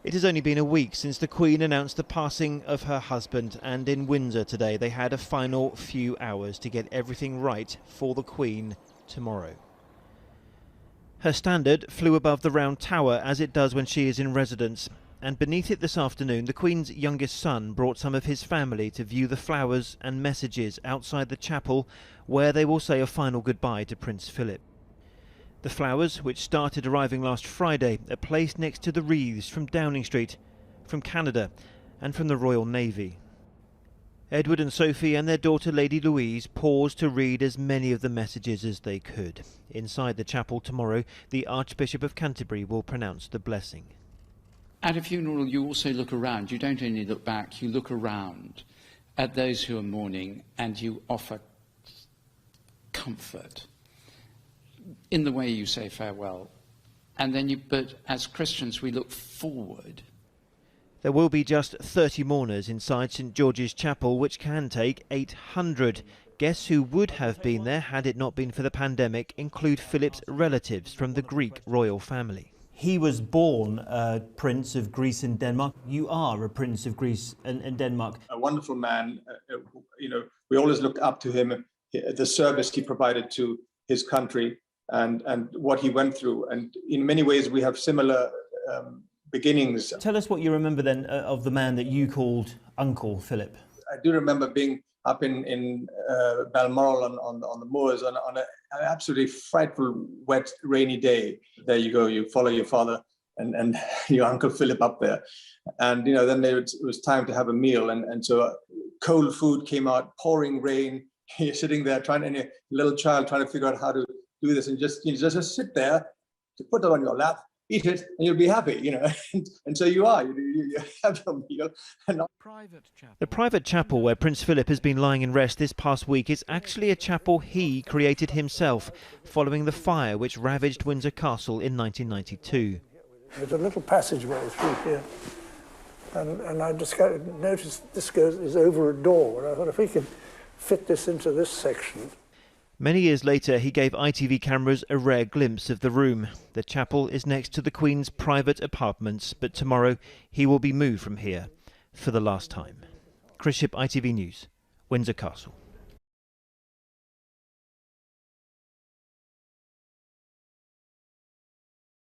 It has only been a week since the Queen announced the passing of her husband, and in Windsor today they had a final few hours to get everything right for the Queen tomorrow. Her standard flew above the round tower as it does when she is in residence, and beneath it this afternoon the Queen's youngest son brought some of his family to view the flowers and messages outside the chapel, where they will say a final goodbye to Prince Philip. The flowers, which started arriving last Friday, are placed next to the wreaths from Downing Street, from Canada and from the Royal Navy. Edward and Sophie and their daughter Lady Louise paused to read as many of the messages as they could. Inside the chapel tomorrow, the Archbishop of Canterbury will pronounce the blessing. At a funeral, you also look around. You don't only look back, you look around at those who are mourning and you offer comfort in the way you say farewell. And then but as Christians, we look forward. There will be just 30 mourners inside St George's Chapel, which can take 800. Guests who would have been there had it not been for the pandemic include Philip's relatives from the Greek royal family. He was born a Prince of Greece and Denmark. You are a Prince of Greece and Denmark. A wonderful man. We always look up to him, the service he provided to his country and what he went through. And in many ways, we have similar beginnings. Tell us what you remember then of the man that you called Uncle Philip. I do remember being up in Balmoral on the moors on an absolutely frightful, wet, rainy day. There you go, you follow your father and your Uncle Philip up there. And, then it was time to have a meal. And so cold food came out, pouring rain. You're sitting there and a little child trying to figure out how to do this and just sit there, to put it on your lap, eat it, and you'll be happy, and so you are. You have your meal. The private chapel where Prince Philip has been lying in rest this past week is actually a chapel he created himself, following the fire which ravaged Windsor Castle in 1992. There's a little passageway through here, and I just noticed this is over a door, and I thought if we could fit this into this section. Many years later, he gave ITV cameras a rare glimpse of the room. The chapel is next to the Queen's private apartments, but tomorrow he will be moved from here for the last time. Chris Ship, ITV News, Windsor Castle.